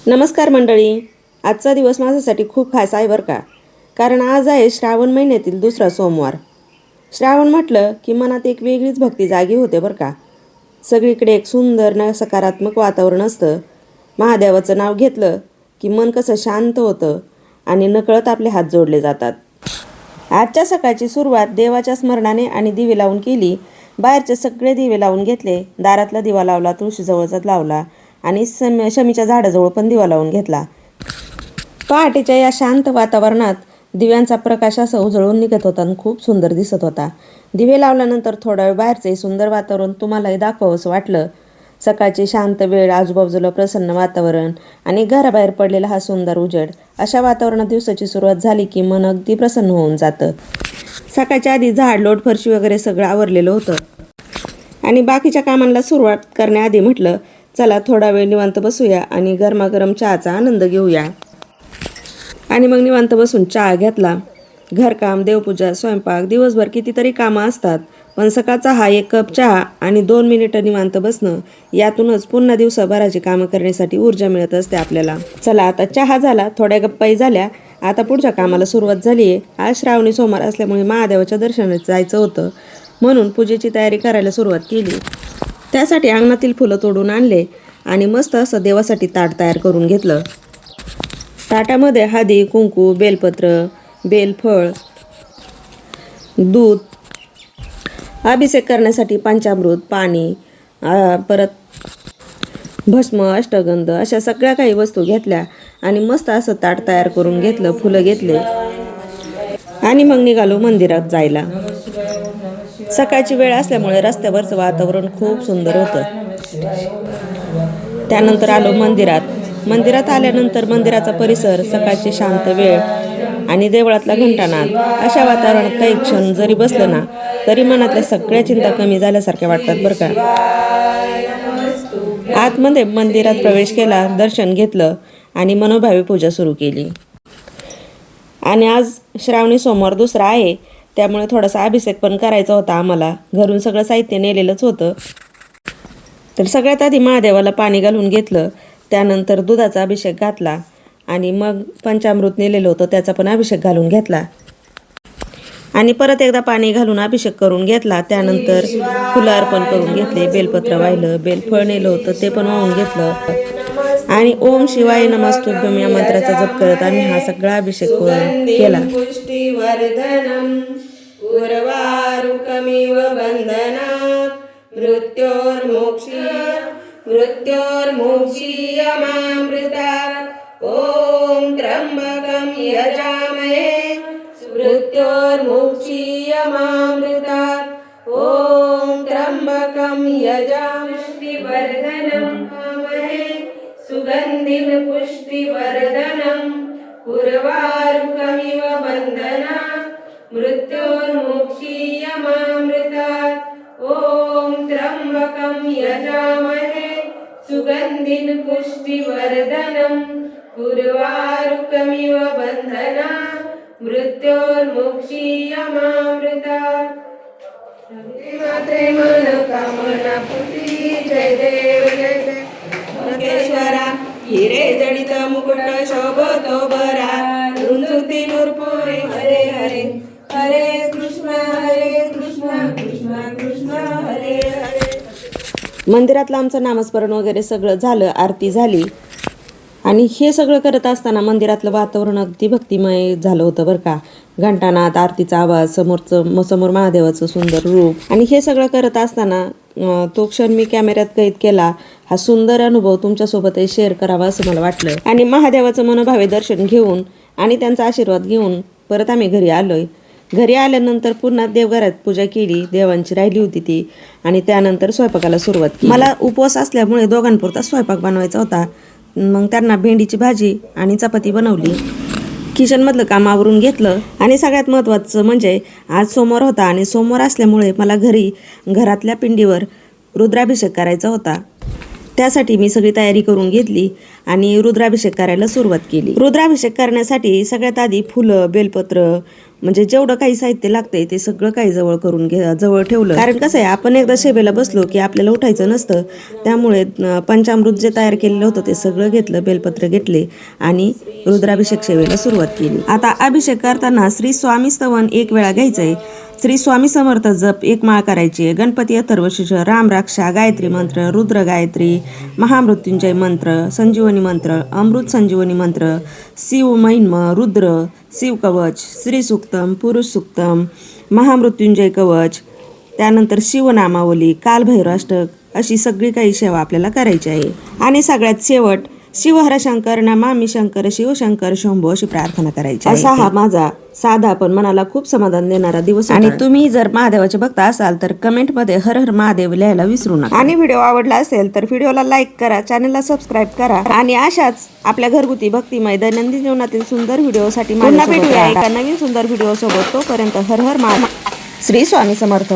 नमस्कार मंडळी. आजचा दिवस माझ्यासाठी खूप खास आहे बरं का. कारण आज आहे श्रावण महिन्यातील दुसरा सोमवार. श्रावण म्हटलं की मनात एक वेगळीच भक्ती जागी होते बरं का. सगळीकडे एक सुंदर न सकारात्मक वातावरण असतं. महादेवाचं नाव घेतलं की मन कसं शांत होतं आणि नकळत आपले हात जोडले जातात. आजच्या सकाळची सुरुवात देवाच्या स्मरणाने आणि दिवे लावून केली. बाहेरचे सगळे दिवे लावून घेतले. दारातला दिवा लावला, तुळशीजवळचा लावला आणि शमीच्या झाडाजवळ पण दिवा लावून घेतला. पहाटेच्या या शांत वातावरणात दिव्यांचा प्रकाश असा उजळून निघत होता आणि खूप सुंदर दिसत होता. दिवे लावल्यानंतर थोडा वेळ बाहेरचे सुंदर वातावरण तुम्हालाही दाखवावंसं वाटलं. सकाळची शांत वेळ, आजूबाजूला प्रसन्न वातावरण आणि घराबाहेर पडलेला हा सुंदर उजेड, अशा वातावरणात दिवसाची सुरुवात झाली की मन अगदी प्रसन्न होऊन जातं. सकाळच्या आधी झाड लोट फरशी वगैरे सगळं आवरलेलं होतं आणि बाकीच्या कामांना सुरुवात करण्याआधी म्हटलं चला थोडा वेळ निवांत बसूया आणि गरमागरम चहाचा आनंद घेऊया. आणि मग निवांत बसून चहा घेतला. घरकाम, देवपूजा, स्वयंपाक, दिवसभर कितीतरी कामं असतात, पण सकाळचा हा एक कप चहा आणि 2 मिनिटं निवांत बसणं, यातूनच पुन्हा दिवसभराची कामं करण्यासाठी ऊर्जा मिळत असते आपल्याला. चला आता चहा झाला, थोड्या गप्पाही झाल्या, आता पुढच्या कामाला सुरुवात झाली आहे. आज श्रावणी सोमवार असल्यामुळे महादेवाच्या दर्शनाला जायचं होतं, म्हणून पूजेची तयारी करायला सुरुवात केली. त्यासाठी अंगणातील फुलं तोडून आणले आणि मस्त असं देवासाठी ताट तयार करून घेतलं. ताटामध्ये हळदी, कुंकू, बेलपत्र, बेलफळ, दूध, अभिषेक करण्यासाठी पंचामृत, पाणी, परत भस्म, अष्टगंध, अशा सगळ्या काही वस्तू घेतल्या आणि मस्त असं ताट तयार करून घेतलं. फुलं घेतले आणि मग निघालो मंदिरात जायला. सकाळची वेळ असल्यामुळे रस्त्यावरचं वातावरण खूप सुंदर होतं. त्यानंतर आलो मंदिरात आल्यानंतर मंदिराचा परिसर, सकाळची शांत वेळ आणि देवळातला घंटानाद, अशा वातावरणात काही क्षण जरी बसलं ना तरी मनातल्या सगळ्या चिंता कमी झाल्यासारख्या वाटतात बरं का. आतमध्ये मंदिरात प्रवेश केला, दर्शन घेतलं आणि मनोभावे पूजा सुरू केली. आणि आज श्रावणी सोमवार दुसरा आहे, त्यामुळे थोडासा अभिषेक पण करायचा होता आम्हाला. घरून सगळं साहित्य नेलेलंच होतं. तर सगळ्यात आधी महादेवाला पाणी घालून घेतलं, त्यानंतर दुधाचा अभिषेक घातला आणि मग पंचामृत नेलेलं होतं त्याचा पण अभिषेक घालून घेतला आणि परत एकदा पाणी घालून अभिषेक करून घेतला. त्यानंतर फुलं अर्पण करून घेतले, बेलपत्र वाहिलं, बेलफळ नेलं होतं ते पण वाहून घेतलं आणि ओम शिवाय नमस्तुभ्यम या मंत्राचा जप करत आम्ही हा सगळा अभिषेक केला. मृत्योर्मोक्षीयमामृतात् ओम त्र्यंबकं यजामहे मृत्योर्मोक्षीयमामृतात् ओम त्र्यंबकं यजामहे पुष्टिवर्धनमहे सुगंधिं पुष्टिवर्धनं उर्वारुकमिव बन्धना मृत्योर्मोक्षीयमामृतात् ओम त्र्यंबकं यजामहे सुगंधिं पुष्टिवर्धनं उर्वारुकमिव बन्धना मृत्योर्मोक्षीयमामृतात्. मात्रे मनोकामना पूर्ती. जय देव जय देव लोकेश्वरा. हिरे जडित मुकुट शोभतो बरा. रुंजुती नूरपुरे. हरे हरे हरे कृष्ण कृष्ण कृष्ण हरे हरे. मंदिरातलं आमचं नामस्मरण वगैरे सगळं झालं, आरती झाली आणि हे सगळं करत असताना मंदिरातलं वातावरण अगदी भक्तिमय झालं होतं बरं का. घंटानाद, आरतीचा आवाज, समोर महादेवाचं सुंदर रूप आणि हे सगळं करत असताना तो क्षण मी कॅमेऱ्यात कैद केला. हा सुंदर अनुभव तुमच्यासोबतही शेअर करावा असं मला वाटलं आणि महादेवाचं मनोभावे दर्शन घेऊन आणि त्यांचा आशीर्वाद घेऊन परत आम्ही घरी आलोय. घरी आल्यानंतर पुन्हा देवघरात पूजा केली, देवांची राहिली होती ती, आणि त्यानंतर स्वयंपाकाला सुरुवात केली. मला उपवास असल्यामुळे दोघांपुरता स्वयंपाक बनवायचा होता. मग त्यांना भेंडीची भाजी आणि चपाती बनवली. किचनमधलं काम आवरून घेतलं आणि सगळ्यात महत्त्वाचं म्हणजे आज सोमवार होता आणि सोमवार असल्यामुळे मला घरातल्या पिंडीवर रुद्राभिषेक करायचा होता. त्यासाठी मी सगळी तयारी करून घेतली आणि रुद्राभिषेक करायला सुरुवात केली. रुद्राभिषेक करण्यासाठी सगळ्यात आधी फुलं, बेलपत्र, म्हणजे जेवढं काही साहित्य लागतंय ते सगळं काही जवळ ठेवलं. कारण कसं आहे, आपण एकदा सेवेला बसलो की आपल्याला उठायचं नसतं. त्यामुळे पंचामृत जे तयार केलेलं होतं ते सगळं घेतलं, बेलपत्र घेतले आणि रुद्राभिषेक सेवेला सुरुवात केली. आता अभिषेक करताना श्री स्वामी स्तवन 1 वेळा घ्यायचंय. श्री स्वामी समर्थ जप 1 माळ करायची. गणपती अथर्वशीर्ष, राम रक्षा, गायत्री मंत्र, रुद्र गायत्री, महामृत्युंजय मंत्र, संजीवनी मंत्र, अमृत संजीवनी मंत्र, शिव महिम, रुद्र, शिव कवच, श्री सूक्तम, पुरुष सूक्तम, महामृत्युंजय कवच, त्यानंतर शिवनामावली, कालभैरवाष्टक अशी सगळी काही सेवा आपल्याला करायची आहे. आणि सगळ्यात शेवट शिवहर शंकर नमामि शंकर शिवशंकर शंभो अशी प्रार्थना करायची. असा हा माझा साधा पण मनाला खूप समाधान देणारा दिवस. आणि तुम्ही जर महादेवाचे भक्त असाल तर कमेंटमध्ये हर हर महादेव लिहायला विसरू नका. आणि व्हिडिओ आवडला असेल तर व्हिडिओला लाईक करा, चॅनलला सबस्क्राईब करा आणि अशाच आपल्या घरगुती भक्तिमय दैनंदिन जीवनातील सुंदर व्हिडिओसाठी पुन्हा भेटूया एका नवीन सुंदर व्हिडिओ सोबत. तोपर्यंत हर हर महादेव. श्री स्वामी समर्थ.